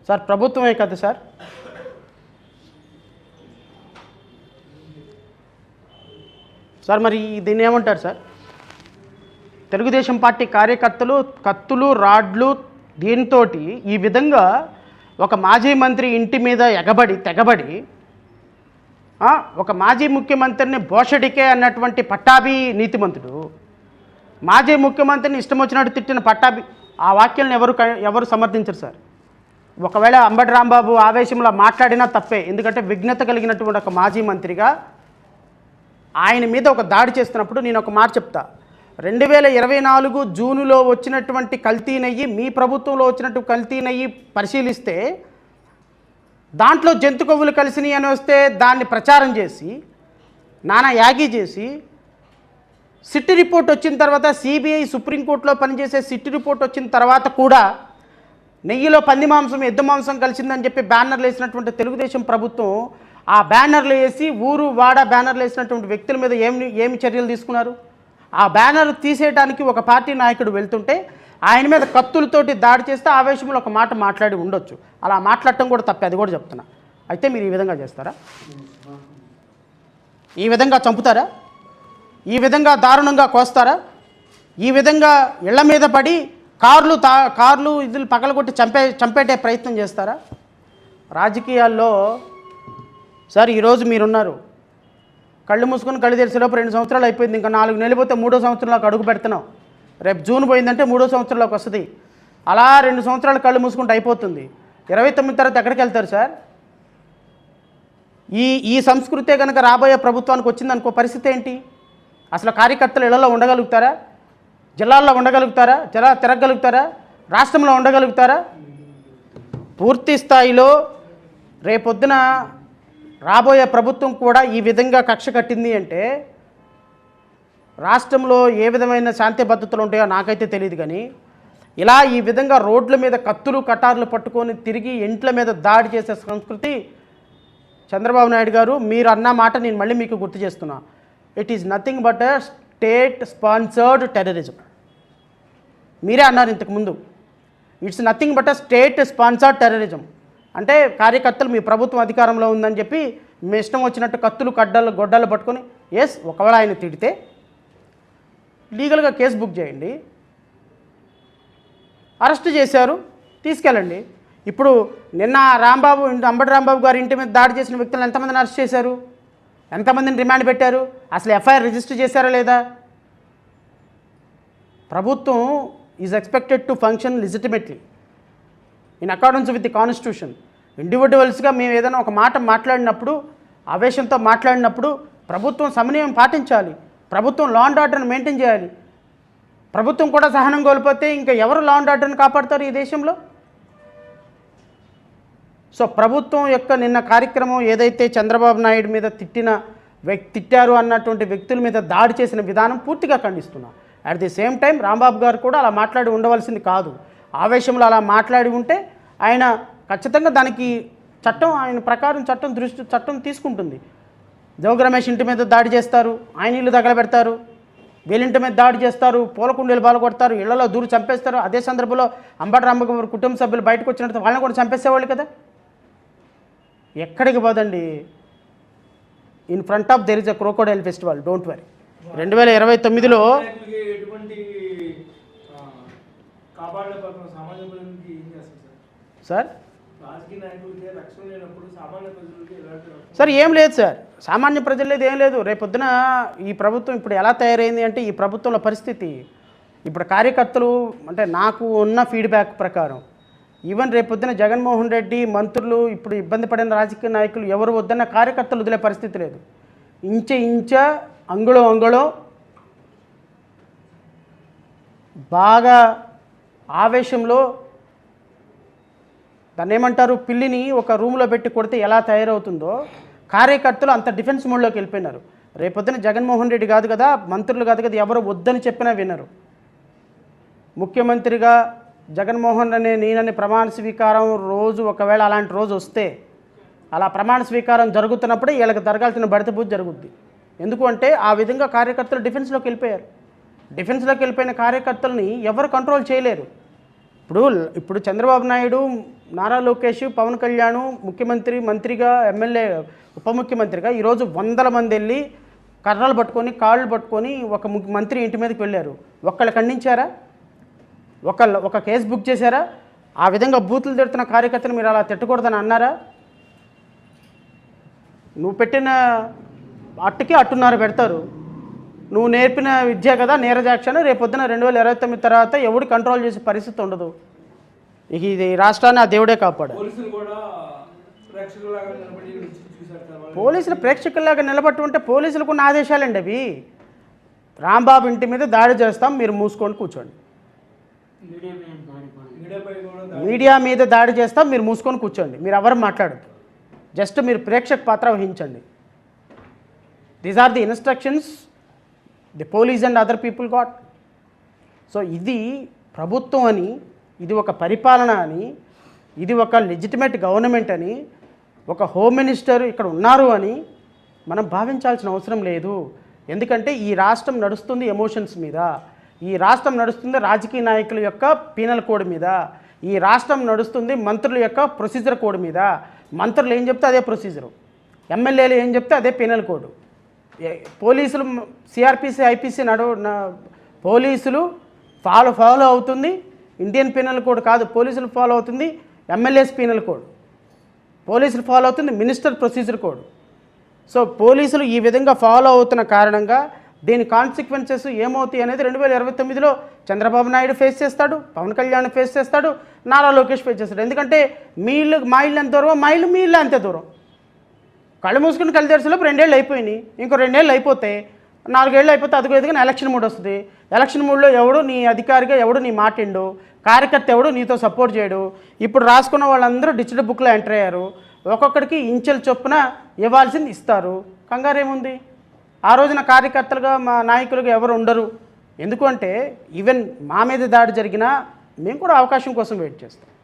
Sir ప్రభుత్వమే కదా sir. Sir మరి దీన్ని ఏమంటారు సార్? తెలుగుదేశం పార్టీ కార్యకర్తలు కత్తులు రాడ్లు దీంతో ఈ విధంగా ఒక మాజీ మంత్రి ఇంటి మీద తెగబడి ఒక మాజీ ముఖ్యమంత్రిని బోషడికే అన్నటువంటి పట్టాభి నీతిమంతుడు, మాజీ ముఖ్యమంత్రిని ఇష్టం వచ్చినట్టు తిట్టిన పట్టాభి, ఆ వాక్యాలను ఎవరు సమర్థించరు సార్. ఒకవేళ అంబటి రాంబాబు ఆవేశంలో మాట్లాడినా తప్పే, ఎందుకంటే విఘ్నత కలిగినటువంటి ఒక మాజీ మంత్రిగా ఆయన మీద ఒక దాడి చేస్తున్నప్పుడు నేను ఒక మాట చెప్తా. 2024 జూన్లో వచ్చినటువంటి కల్తీ నెయ్యి, మీ ప్రభుత్వంలో వచ్చినట్టు కల్తీ నెయ్యి పరిశీలిస్తే దాంట్లో జంతు కొవ్వులు కలిసినాయి అని వస్తే దాన్ని ప్రచారం చేసి నానా యాగి చేసి సిట్ రిపోర్ట్ వచ్చిన తర్వాత సిబిఐ సుప్రీంకోర్టులో పనిచేసే సిట్ రిపోర్ట్ వచ్చిన తర్వాత కూడా నెయ్యిలో పంది మాంసం ఎద్దు మాంసం కలిసిందని చెప్పి బ్యానర్లు వేసినటువంటి తెలుగుదేశం ప్రభుత్వం ఆ బ్యానర్లు వేసి ఊరు వాడ బ్యానర్లు వేసినటువంటి వ్యక్తుల మీద ఏమి చర్యలు తీసుకున్నారు? ఆ బ్యానర్ తీసేయడానికి ఒక పార్టీ నాయకుడు వెళ్తుంటే ఆయన మీద కత్తులతోటి దాడి చేస్తే ఆవేశంలో ఒక మాట మాట్లాడి ఉండొచ్చు. అలా మాట్లాడటం కూడా తప్పే, అది కూడా చెప్తున్నా. అయితే మీరు ఈ విధంగా చేస్తారా? ఈ విధంగా చంపుతారా? ఈ విధంగా దారుణంగా కోస్తారా? ఈ విధంగా ఇళ్ల మీద పడి కార్లు ఇదులు పగలగొట్టి చంపేటే ప్రయత్నం చేస్తారా? రాజకీయాల్లో సార్ ఈరోజు మీరున్నారు, కళ్ళు మూసుకొని కళ్ళు తెరిసేలోపు 2 సంవత్సరాలు అయిపోయింది, ఇంకా 4 నెలలు పోతే 3వ సంవత్సరంలోకి అడుగు పెడుతున్నాం. రేపు జూన్ పోయిందంటే 3వ సంవత్సరంలోకి వస్తుంది. అలా 2 సంవత్సరాలు కళ్ళు మూసుకుంటే అయిపోతుంది. 29 తర్వాత ఎక్కడికి వెళ్తారు సార్? ఈ సంస్కృతే కనుక రాబోయే ప్రభుత్వానికి వచ్చిందనుకో పరిస్థితి ఏంటి? అసలు కార్యకర్తలు ఇళ్లలో ఉండగలుగుతారా? జిల్లాల్లో ఉండగలుగుతారా? తిరగలుగుతారా? రాష్ట్రంలో ఉండగలుగుతారా? పూర్తి స్థాయిలో రేపొద్దున రాబోయే ప్రభుత్వం కూడా ఈ విధంగా కక్ష కట్టింది అంటే రాష్ట్రంలో ఏ విధమైన శాంతి భద్రతలు ఉంటాయో నాకైతే తెలియదు. కానీ ఇలా ఈ విధంగా రోడ్ల మీద కత్తులు కటార్లు పట్టుకొని తిరిగి ఇంట్ల మీద దాడి చేసే సంస్కృతి చంద్రబాబు నాయుడు గారు మీరు అన్న మాట నేను మళ్ళీ మీకు గుర్తు చేస్తున్నా. It is nothing but a state sponsored terrorism. మీరే అన్నారు ఇంతకుముందు, it's nothing but a state sponsored terrorism. అంటే కార్యకర్తలు మీ ప్రభుత్వం అధికారంలో ఉందని చెప్పి మీ ఇష్టం వచ్చినట్టు కత్తులు గొడ్డలు పట్టుకొని ఒకవేళ ఆయన తిడితే లీగల్గా కేసు బుక్ చేయండి, అరెస్ట్ చేశారు తీసుకెళ్ళండి. ఇప్పుడు నిన్న అంబటి రాంబాబు గారి ఇంటి మీద దాడి చేసిన వ్యక్తులను ఎంతమందిని అరెస్ట్ చేశారు? ఎంతమందిని రిమాండ్ పెట్టారు? అసలు ఎఫ్ఐఆర్ రిజిస్టర్ చేశారా లేదా? ప్రభుత్వం is expected to function legitimately in accordance with the constitution. ఇండివిజువల్స్గా మేము ఏదైనా ఒక మాట మాట్లాడినప్పుడు, ఆవేశంతో మాట్లాడినప్పుడు ప్రభుత్వం సమన్వయం పాటించాలి. ప్రభుత్వం లా అండ్ ఆర్డర్ని మెయింటైన్ చేయాలి. ప్రభుత్వం కూడా సహనం కోల్పోతే ఇంకా ఎవరు లా అండ్ ఆర్డర్ని కాపాడతారు ఈ దేశంలో? సో ప్రభుత్వం యొక్క నిన్న కార్యక్రమం ఏదైతే చంద్రబాబు నాయుడు మీద తిట్టారు అన్నటువంటి వ్యక్తుల మీద దాడి చేసిన విధానం పూర్తిగా ఖండిస్తున్నాం. At the same time Rambabu గారు కూడా అలా మాట్లాడి ఉండవలసింది కాదు. ఆవేశంలో అలా మాట్లాడి ఉంటే ఆయన ఖచ్చితంగా దానికి ఆయన ప్రకారం చట్టం తీసుకుంటుంది. జోగి రమేష్ ఇంటి మీద దాడి చేస్తారు, ఆయన ఇల్లు తగలబెడతారు, వీళ్ళింటి మీద దాడి చేస్తారు, పూలకుండీలు బాలగొడతారు, ఇళ్లలో దూరు చంపేస్తారు. అదే సందర్భంలో అంబటి రాంబాబు కుటుంబ సభ్యులు బయటకు వచ్చినట్టు వాళ్ళని కూడా చంపేసేవాళ్ళు కదా. ఎక్కడికి పోదండి, in front of there is a crocodile festival, don't worry. 2029లో సార్ ఏం లేదు సార్, సామాన్య ప్రజలు లేదు, ఏం లేదు. రేపొద్దున ఈ ప్రభుత్వం ఇప్పుడు ఎలా తయారైంది అంటే ఈ ప్రభుత్వంలో పరిస్థితి ఇప్పుడు కార్యకర్తలు అంటే నాకు ఉన్న ఫీడ్బ్యాక్ ప్రకారం ఈవెన్ రేపొద్దున జగన్మోహన్ రెడ్డి మంత్రులు ఇప్పుడు ఇబ్బంది పడిన రాజకీయ నాయకులు ఎవరు వద్దన్న కార్యకర్తలు వదిలే పరిస్థితి లేదు. ఇంచ అంగుళం బాగా ఆవేశంలో దాన్ని ఏమంటారు, పిల్లిని ఒక రూమ్లో పెట్టి కొడితే ఎలా తయారవుతుందో కార్యకర్తలు అంత డిఫెన్స్ మోడ్లోకి వెళ్ళిపోయినారు. రేపొద్దున జగన్మోహన్ రెడ్డి కాదు కదా, మంత్రులు కాదు కదా, ఎవరు వద్దని చెప్పినా వినరు. ముఖ్యమంత్రిగా జగన్మోహన్ నేనని ప్రమాణ స్వీకారం రోజు ఒకవేళ అలాంటి రోజు వస్తే అలా ప్రమాణ స్వీకారం జరుగుతున్నప్పుడే వీళ్ళకి జరగాల్సిన బడిత పూజ జరుగుద్ది. ఎందుకు అంటే ఆ విధంగా కార్యకర్తలు డిఫెన్స్లోకి వెళ్ళిపోయారు. డిఫెన్స్లోకి వెళ్ళిపోయిన కార్యకర్తలని ఎవరు కంట్రోల్ చేయలేరు. ఇప్పుడు చంద్రబాబు నాయుడు నారా లోకేష్, పవన్ కళ్యాణ్ ముఖ్యమంత్రి, మంత్రిగా, ఎమ్మెల్యే, ఉప ముఖ్యమంత్రిగా ఈరోజు వందల మంది వెళ్ళి కర్రలు పట్టుకొని కాళ్ళు పట్టుకొని ఒక మంత్రి ఇంటి మీదకి వెళ్ళారు. ఒక్కళ్ళు ఖండించారా? ఒక కేసు బుక్ చేశారా? ఆ విధంగా బూతులు తిడుతున్న కార్యకర్తను మీరు అలా తిట్టకూడదని అన్నారా? నువ్వు పెట్టిన అట్టుకి అట్టున్నర పెడతారు. నువ్వు నేర్పిన విద్య కదా నీరజాక్షను. రేపొద్దున 2029 తర్వాత ఎవడు కంట్రోల్ చేసే పరిస్థితి ఉండదు. ఇక ఇది రాష్ట్రాన్ని ఆ దేవుడే కాపాడు. పోలీసులు ప్రేక్షకుల్లాగా నిలబట్టు ఉంటే పోలీసులకు ఉన్న ఆదేశాలండి అవి. రాంబాబు ఇంటి మీద దాడి చేస్తాం, మీరు మూసుకొని కూర్చోండి. మీడియా మీద దాడి చేస్తాం, మీరు మూసుకొని కూర్చోండి. మీరు ఎవరు మాట్లాడద్దు, జస్ట్ మీరు ప్రేక్షక పాత్ర వహించండి. These are the instructions the police and other people got. So ఇది ప్రభుత్వం అని, ఇది ఒక పరిపాలన అని, ఇది ఒక లెజిటిమేట్ గవర్నమెంట్ అని, ఒక హోమ్ మినిస్టర్ ఇక్కడ ఉన్నారు అని మనం భావించాల్సిన అవసరం లేదు. ఎందుకంటే ఈ రాష్ట్రం నడుస్తుంది ఎమోషన్స్ మీద, ఈ రాష్ట్రం నడుస్తుంది రాజకీయ నాయకుల యొక్క పీనల్ కోడ్ మీద, ఈ రాష్ట్రం నడుస్తుంది మంత్రుల యొక్క ప్రొసీజర్ కోడ్ మీద. మంత్రులు ఏం చెప్తే అదే ప్రొసీజరు, ఎమ్మెల్యేలు ఏం చెప్తే అదే పీనల్ కోడ్. పోలీసులు సిఆర్పిసి ఐపీసీ పోలీసులు ఫాలో అవుతుంది ఇండియన్ పీనల్ కోడ్ కాదు, పోలీసులు ఫాలో అవుతుంది ఎమ్మెల్యేస్ పీనల్ కోడ్, పోలీసులు ఫాలో అవుతుంది మినిస్టర్ ప్రొసీజర్ కోడ్. సో పోలీసులు ఈ విధంగా ఫాలో అవుతున్న కారణంగా దీని కాన్సిక్వెన్సెస్ ఏమవుతాయి అనేది 2029లో చంద్రబాబు నాయుడు ఫేస్ చేస్తాడు, పవన్ కళ్యాణ్ ఫేస్ చేస్తాడు, నారా లోకేష్ ఫేస్ చేస్తాడు. ఎందుకంటే మా ఇల్లు ఎంత దూరం, మీ ఇల్లు అంతే దూరం. కళ్ళు మూసుకుని కళ్ళు తెరిచేలోపు 2 ఏళ్ళు అయిపోయినాయి. ఇంకో 2 ఏళ్ళు అయిపోతే 4 ఏళ్ళు అయిపోతే అదిగో ఎదుగుని ఎలక్షన్ మూడ్ వస్తుంది. ఎలక్షన్ మూడ్లో ఎవడు నీ అధికారిగా ఎవడు నీ మాటిండు, కార్యకర్త ఎవడు నీతో సపోర్ట్ చేయడు. ఇప్పుడు రాసుకున్న వాళ్ళందరూ డిజిటల్ బుక్లో ఎంటర్ అయ్యారు. ఒక్కొక్కడికి ఇంచెల చొప్పున ఇవ్వాల్సింది ఇస్తారు. కంగారేముంది? ఆ రోజున కార్యకర్తలుగా మా నాయకులుగా ఎవరు ఉండరు. ఎందుకంటే ఈవెన్ మా మీద దాడి జరిగినా మేము కూడా అవకాశం కోసం వెయిట్ చేస్తాం.